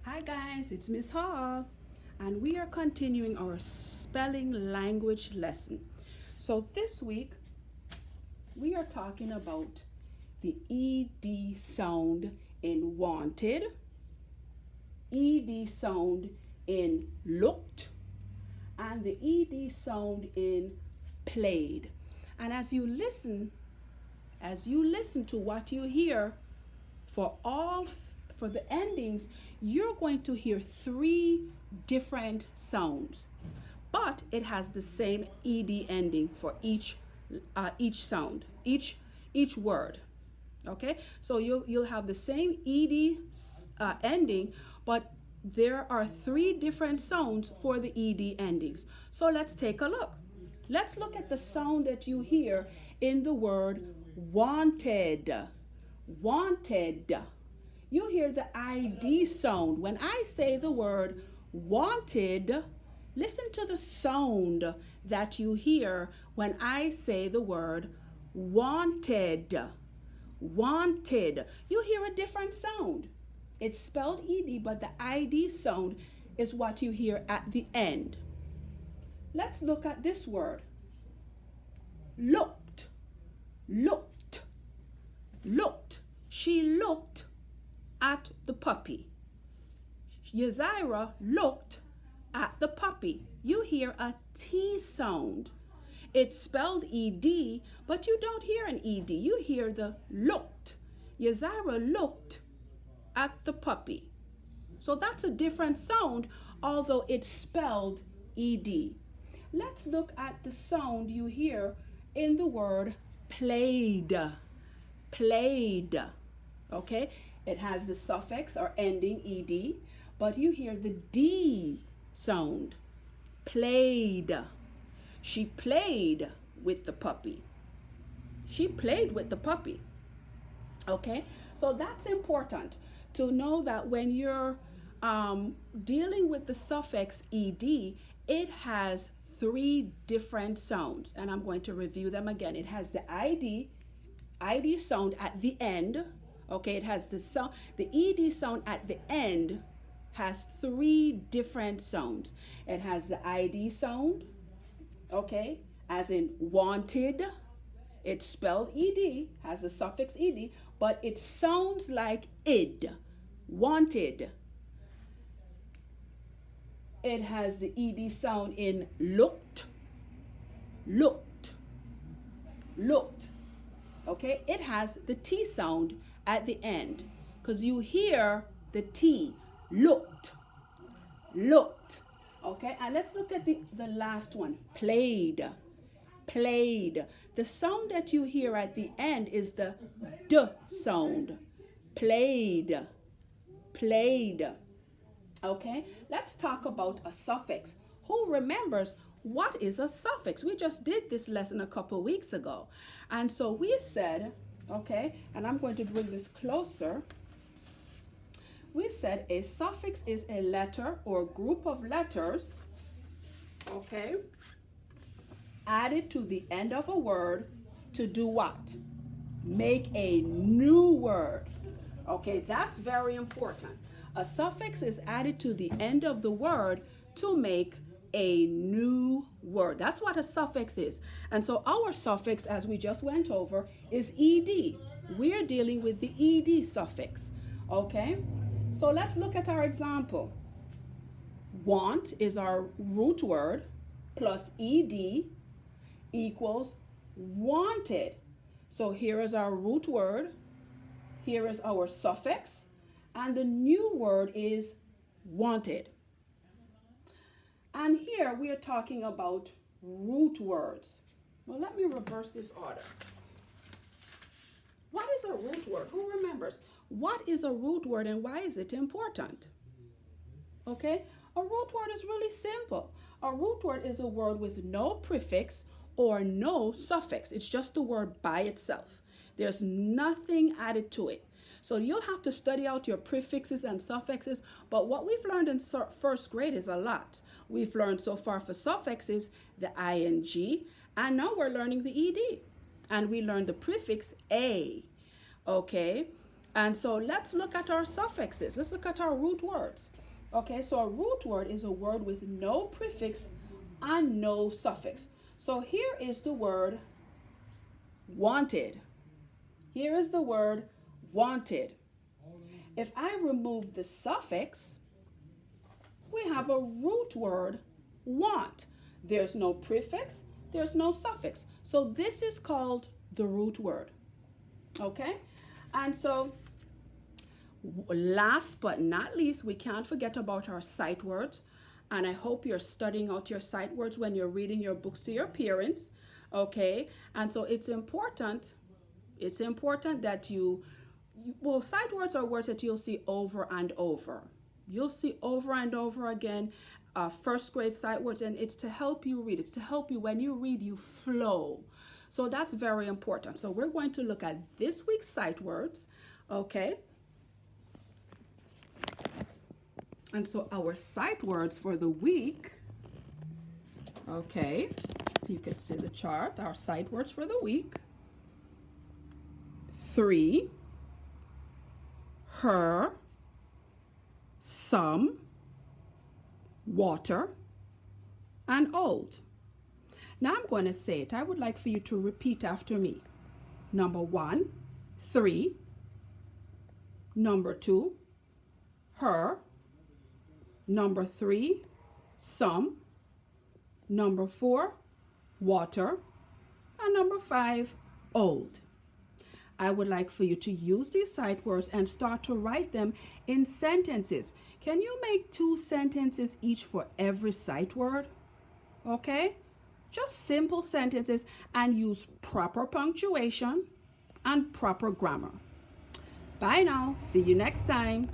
Hi guys, it's Miss Hall, and we are continuing our spelling language lesson. So this week we are talking about the ED sound in wanted, ED sound in looked, and the ED sound in played. And as you listen to what you hear, for the endings, you're going to hear three different sounds, but it has the same ed ending for each sound, each word. Okay, so you'll have the same ed ending, but there are three different sounds for the ed endings. So let's take a look. Let's look at the sound that you hear in the word wanted. Wanted. You hear the ID sound. When I say the word wanted, listen to the sound that you hear when I say the word wanted. Wanted. You hear a different sound. It's spelled ED, but the ID sound is what you hear at the end. Let's look at this word. Looked. Looked. Looked. She looked at the puppy. Yazira looked at the puppy. You hear a T sound. It's spelled ED, but you don't hear an ED. You hear the looked. Yazira looked at the puppy. So that's a different sound, although it's spelled ED. Let's look at the sound you hear in the word played. Played. Okay? It has the suffix or ending ed, but you hear the D sound. Played. She played with the puppy. She played with the puppy. Okay? So that's important to know that when you're dealing with the suffix ed, it has three different sounds, and I'm going to review them again. It has the ID sound at the end. Okay, it has the sound, the ED sound at the end has three different sounds. It has the ID sound, okay, as in wanted. It's spelled ED, has the suffix ED, but it sounds like id, wanted. It has the ED sound in looked, looked, looked. Okay, it has the T sound at the end because you hear the T, looked, looked. Okay, and let's look at the last one, played, played. The sound that you hear at the end is the D sound, played, played. Okay, let's talk about a suffix. Who remembers what is a suffix? We just did this lesson a couple weeks ago. And so we said, okay, and I'm going to bring this closer. We said a suffix is a letter or group of letters, okay, added to the end of a word to do what? Make a new word. Okay, that's very important. A suffix is added to the end of the word to make a new word. That's what a suffix is. And so our suffix, as we just went over, is ed. We're dealing with the ed suffix. Okay? So let's look at our example. Want is our root word plus ed equals wanted. So here is our root word. Here is our suffix. And the new word is wanted. And here we are talking about root words. Well, let me reverse this order. What is a root word? Who remembers? What is a root word and why is it important? Okay, a root word is really simple. A root word is a word with no prefix or no suffix. It's just the word by itself. There's nothing added to it. So you'll have to study out your prefixes and suffixes, but what we've learned in first grade is a lot. We've learned so far for suffixes the ing, and now we're learning the ed. And we learned the prefix a, okay? And so let's look at our suffixes. Let's look at our root words. Okay, so a root word is a word with no prefix and no suffix. So here is the word wanted. Here is the word wanted. If I remove the suffix, we have a root word, want. There's no prefix, there's no suffix. So this is called the root word. Okay? And so last but not least, we can't forget about our sight words. And I hope you're studying out your sight words when you're reading your books to your parents. Okay? And so it's important that well, sight words are words that you'll see over and over. You'll see over and over again first grade sight words, and it's to help you read. It's to help you when you read, you flow. So that's very important. So we're going to look at this week's sight words, okay? And so our sight words for the week, okay, if you could see the chart, our sight words for the week: 3, her, some, water, and old. Now I'm going to say it. I would like for you to repeat after me. Number 1, 3. Number 2, her. Number 3, some. Number 4, water. And number 5, old. I would like for you to use these sight words and start to write them in sentences. Can you make 2 sentences each for every sight word? Okay? Just simple sentences, and use proper punctuation and proper grammar. Bye now. See you next time.